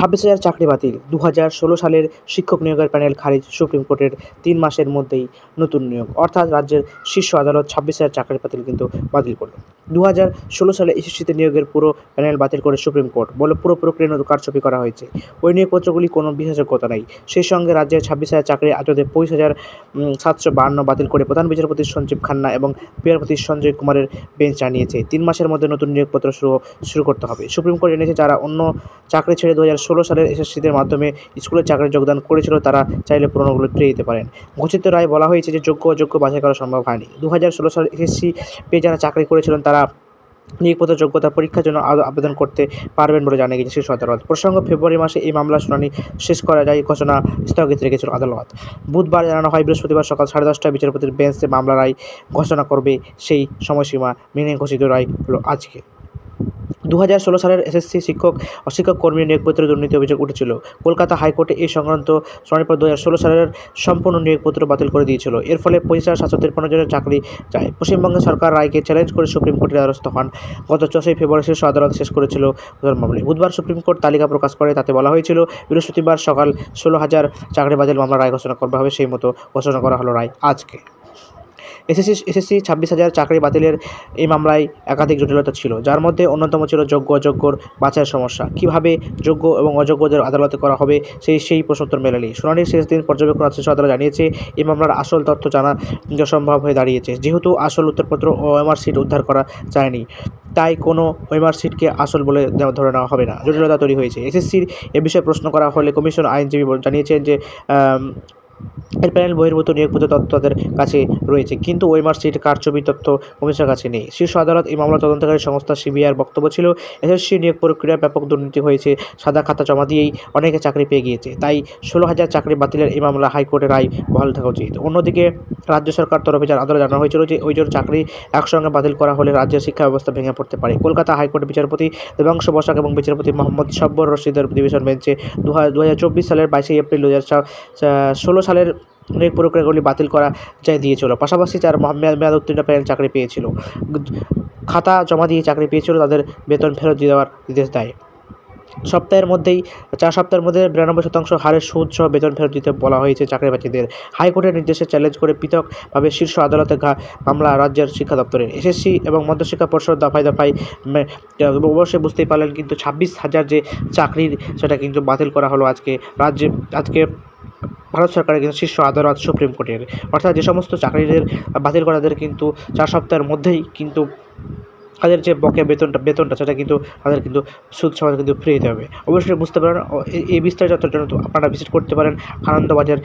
26,000 চাকরি বাতিল। 2016 সালের শিক্ষক নিয়োগের প্যানেল খারিজ, সুপ্রিম কোর্টের 3 মাসের মধ্যেই নতুন নিয়োগ। অর্থাৎ রাজ্যের শীর্ষ আদালত 26,000 চাকরি বাতিল করল। 2016 সালে এসএসসিতে নিয়োগের পুরো প্যানেল বাতিল করে সুপ্রিম কোর্ট বলে পুরো প্রক্রিয়া নতুন কারচুপি করা হয়েছে। ওই নিয়োগপত্রগুলি কোনো বিশেষজ্ঞতা নেই। সেই সঙ্গে রাজ্যের 26,000 চাকরি আদতে 25,752 বাতিল করে প্রধান বিচারপতি সঞ্জীব খান্না এবং বিচারপতি সঞ্জয় কুমারের বেঞ্চ জানিয়েছে 3 মাসের মধ্যে নতুন নিয়োগপত্র শুরু করতে হবে। সুপ্রিম কোর্ট জেনেছে যারা অন্য চাকরি ছেড়ে 2016 সালের এসএসসিদের মাধ্যমে স্কুলের চাকরি যোগদান করেছিল তারা চাইলে পুরোনোগুলো ফিরে যেতে পারেন। ঘোষিত রায় বলা হয়েছে যে যোগ্য অযোগ্য বাছাই করা সম্ভব হয়নি। 2016 সালের এসএসসি পেয়ে যারা চাকরি করেছিলেন তারা নিয়োগপত্র যোগ্যতা পরীক্ষার জন্য আবেদন করতে পারবেন বলে জানা গেছে শীর্ষ আদালত। প্রসঙ্গ ফেব্রুয়ারি মাসে এই মামলার শুনানি শেষ করা যায় ঘোষণা স্থগিত রেখেছিল আদালত। বুধবার জানানো হয় বৃহস্পতিবার সকাল 10:30টায় বিচারপতির বেঞ্চে মামলার রায় ঘোষণা করবে। সেই সময়সীমা মেনে ঘোষিত রায় হলো আজকে। 2016 সালের এসএসসি শিক্ষক অশিক্ষক কর্মী নিয়োগপত্রের দুর্নীতি অভিযোগ উঠেছিল। কলকাতা হাইকোর্টে এই সংক্রান্ত শুনানির পর 2016 সালের সম্পূর্ণ নিয়োগপত্র বাতিল করে দিয়েছিল। এর ফলে 25,753 জনের চাকরি যায়। পশ্চিমবঙ্গ সরকার রায়কে চ্যালেঞ্জ করে সুপ্রিম কোর্টের দ্বারস্থ হন। গত 4 ফেব্রুয়ারি শীর্ষ আদালত শেষ করেছিল মামলায়। বুধবার সুপ্রিম কোর্ট তালিকা প্রকাশ করে তাতে বলা হয়েছিল বৃহস্পতিবার সকাল 16,000 চাকরি বাতিল মামলার রায় ঘোষণা করবে হবে। সেই মতো ঘোষণা করা হলো রায় আজকে। এসএসসি 26,000 চাকরি বাতিলের এই মামলায় একাধিক জটিলতা ছিল, যার মধ্যে অন্যতম ছিল যোগ্য অযোগ্যর বাছাইয়ের সমস্যা। কীভাবে যোগ্য এবং অযোগ্যদের আদালতে করা হবে সেই প্রশ্নোত্তর মেলেনি। শুনানির শেষ দিন পর্যবেক্ষণ শীর্ষ আদালত জানিয়েছে এই মামলার আসল তথ্য জানা অসম্ভব হয়ে দাঁড়িয়েছে। যেহেতু আসল উত্তরপত্র ও ওএমআর শিট উদ্ধার করা যায়নি, তাই কোনো ওএমআর শিটকে আসল বলে ধরে নেওয়া হবে না। জটিলতা তৈরি হয়েছে। এসএসসির এ বিষয়ে প্রশ্ন করা হলে কমিশন আইনজীবী জানিয়েছেন যে এর প্যানেল বহির্ভূত নিয়োগপত্র তথ্য তাদের কাছে রয়েছে, কিন্তু ওএমআর শিট কারচুপি তথ্য কমিশনের কাছে নেই। শীর্ষ আদালত এই মামলা তদন্তকারী সংস্থা সিবিআইয়ের বক্তব্য ছিল এসএসসি নিয়োগ প্রক্রিয়ায় ব্যাপক দুর্নীতি হয়েছে। সাদা খাতা জমা দিয়েই অনেকে চাকরি পেয়ে গিয়েছে। তাই 16,000 চাকরি বাতিলের এই মামলা হাইকোর্টের রায় বহাল থাকা উচিত। অন্যদিকে রাজ্য সরকার তরফে আদালত জানানো হয়েছিল যে ওইজন চাকরি একসঙ্গে বাতিল করা হলে রাজ্যের শিক্ষা ব্যবস্থা ভেঙে পড়তে পারে। কলকাতা হাইকোর্টের বিচারপতি দেবাংশু বসাক এবং বিচারপতি মোহাম্মদ সব্বর রশিদের ডিভিশন বেঞ্চে 2024 সালের 22 এপ্রিল 2016 সালের নিয়োগ প্রক্রিয়াগুলি বাতিল করা দিয়েছিল। পাশাপাশি যারা মেয়াদ উত্তীর্ণ প্যানেল চাকরি পেয়েছিল, খাতা জমা দিয়ে চাকরি পেয়েছিল, তাদের বেতন ফেরত দেওয়ার নির্দেশ দেয়। 4 সপ্তাহের মধ্যে 92% হারের সুদ সহ বেতন ফেরত দিতে বলা হয়েছে চাকরিপ্রার্থীদের। হাইকোর্টের নির্দেশে চ্যালেঞ্জ করে পৃথকভাবে শীর্ষ আদালতে মামলা রাজ্যের শিক্ষা দপ্তরের। এসএসসি এবং মধ্যশিক্ষা পর্ষদ দফায় অবশ্যই বুঝতেই পারলেন, কিন্তু 26,000 যে চাকরির সেটা কিন্তু বাতিল করা হলো আজকে ভারত সরকারের কিন্তু শীর্ষ আদালত সুপ্রিম কোর্টের। অর্থাৎ যে সমস্ত চাকরিদের বাতিল করা তাদের কিন্তু 4 সপ্তাহের মধ্যেই কিন্তু তাদের যে বকেয়া বেতনটা সেটা কিন্তু তাদের কিন্তু সুদ সমেত কিন্তু ফিরিয়ে দিতে হবে। অবশ্যই বুঝতে পারেন। এই বিস্তারিত জন্য আপনারা ভিজিট করতে পারেন আনন্দবাজার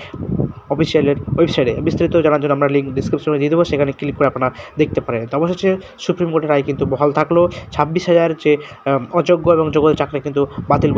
অফিসিয়ালের ওয়েবসাইটে। বিস্তারিত জানার জন্য আমরা লিঙ্ক ডিসক্রিপশনে দিয়ে দেবো, সেখানে ক্লিক করে আপনারা দেখতে পারেন। তো অবশেষে সুপ্রিম কোর্টের রায় কিন্তু বহাল থাকলো। 26,000 যে অযোগ্য এবং যোগ্য চাকরি কিন্তু বাতিল